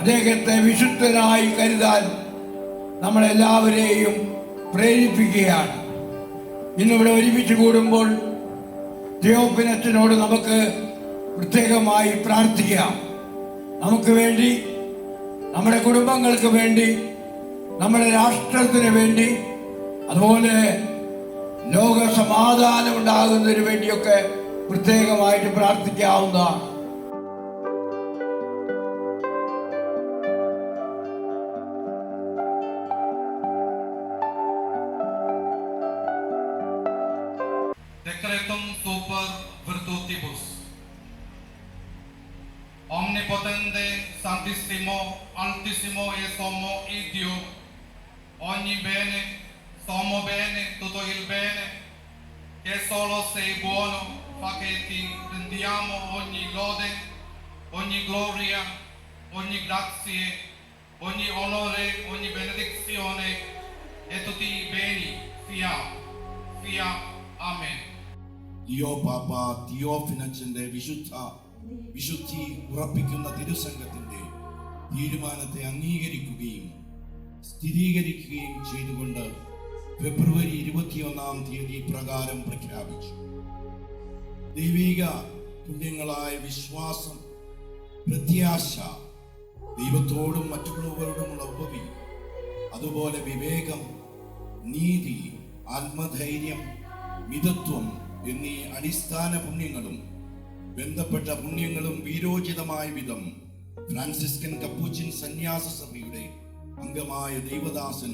അദ്ദേഹത്തെ വിശുദ്ധനായി കരുതാൻ നമ്മളെല്ലാവരെയും പ്രേരിപ്പിക്കുകയാണ്. ഇന്നിവിടെ ഒരുമിച്ച് കൂടുമ്പോൾ തിയോഫിലച്ചനോട് നമുക്ക് പ്രത്യേകമായി പ്രാർത്ഥിക്കാം. നമുക്ക് വേണ്ടി, നമ്മുടെ കുടുംബങ്ങൾക്ക് വേണ്ടി, നമ്മുടെ രാഷ്ട്രത്തിന് വേണ്ടി, അതുപോലെ ലോക സമാധാനം ഉണ്ടാകുന്നതിന് വേണ്ടിയൊക്കെ പ്രത്യേകമായിട്ട് പ്രാർത്ഥിക്കാവുന്നതാണ്. Decretum super virtutibus. Omnipotente, Santissimo, Altissimo e Sommo Dio, ogni bene, sommo bene, tutto il bene, che solo sei buono, fa che ti rendiamo ogni lode, ogni gloria, ogni grazie, ogni onore, ogni benedizione e tutti i beni, sia, amen. Leo പാപ്പ തിയോഫിലച്ചന്റെ വിശുദ്ധി ഉറപ്പിക്കുന്ന തിരുസംഘത്തിന്റെ തീരുമാനത്തെ അംഗീകരിക്കുകയും സ്ഥിരീകരിക്കുകയും ചെയ്തുകൊണ്ട് ഫെബ്രുവരി 21 പ്രകാരം പ്രഖ്യാപിച്ചു. ദൈവിക പുണ്യങ്ങളായ വിശ്വാസം, പ്രത്യാശ, ദൈവത്തോടും മറ്റുള്ളവരോടുമുള്ള ഉപവി, അതുപോലെ വിവേകം, നീതി, ആത്മധൈര്യം, മിതത്വം എന്നീ അടിസ്ഥാന പുണ്യങ്ങളും ബന്ധപ്പെട്ട പുണ്യങ്ങളും വീരോചിതമായ വിധം ഫ്രാൻസിസ്കൻ കപ്പൂച്ചിൻ സന്യാസ സഭയുടെ അംഗമായ ദൈവദാസൻ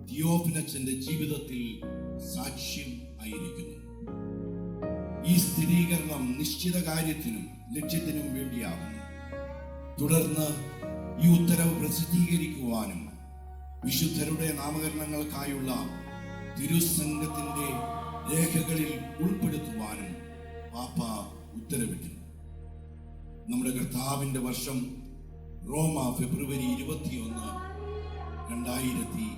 തിയോഫിലച്ചന്റെ ജീവിതത്തിൽ സാക്ഷ്യം ആയിരിക്കുന്നു. ഈ സ്ഥിരീകരണം നിശ്ചിത കാര്യത്തിനും ലക്ഷ്യത്തിനും വേണ്ടിയാകുന്നു. തുടർന്ന് ഈ ഉത്തരവ് പ്രസിദ്ധീകരിക്കുവാനും വിശുദ്ധരുടെ നാമകരണങ്ങൾക്കായുള്ള തിരുസംഘത്തിന്റെ രേഖകളിൽ ഉൾപ്പെടുത്തുവാനും പാപ്പ ഉത്തരവിട്ടു. നമ്മുടെ കർത്താവിന്റെ വർഷം റോമ ഫെബ്രുവരി 21, 2026.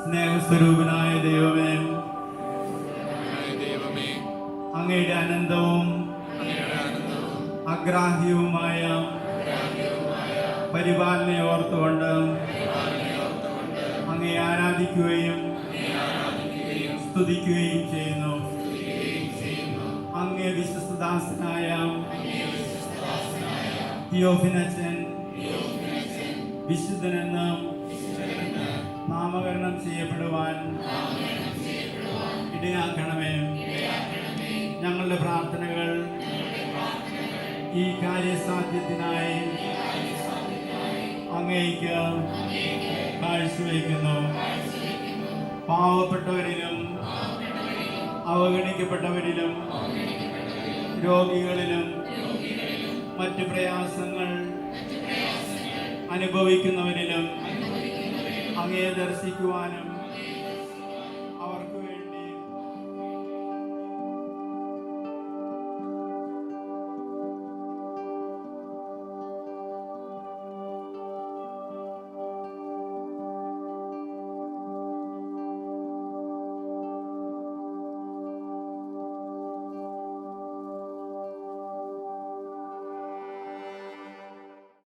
സ്നേഹസ്വരൂപനായ ദൈവമേ, അങ്ങയുടെ അനന്തവും അഗ്രാഹ്യവുമായ പരിപാലനയെ ഓർത്തുകൊണ്ട് അങ്ങയെ ആരാധിക്കുകയും സ്തുതിക്കുകയും ചെയ്യുന്നു. അങ്ങേ വിശ്വസ്തദാസനായ തിയോഫിലച്ചൻ വിശുദ്ധനെന്ന് നാമകരണം ചെയ്യപ്പെടുവാൻ ഇടയാക്കണമേ. ഞങ്ങളുടെ പ്രാർത്ഥനകൾ ഈ കാര്യസാധ്യത്തിനായി അങ്ങേയ്ക്ക് കാഴ്ചവെക്കുന്നു. പാവപ്പെട്ടവരിലും അവഗണിക്കപ്പെട്ടവരിലും രോഗികളിലും മറ്റ് പ്രയാസങ്ങൾ അനുഭവിക്കുന്നവരിലും അങ്ങയെ ദർശിക്കുവാനും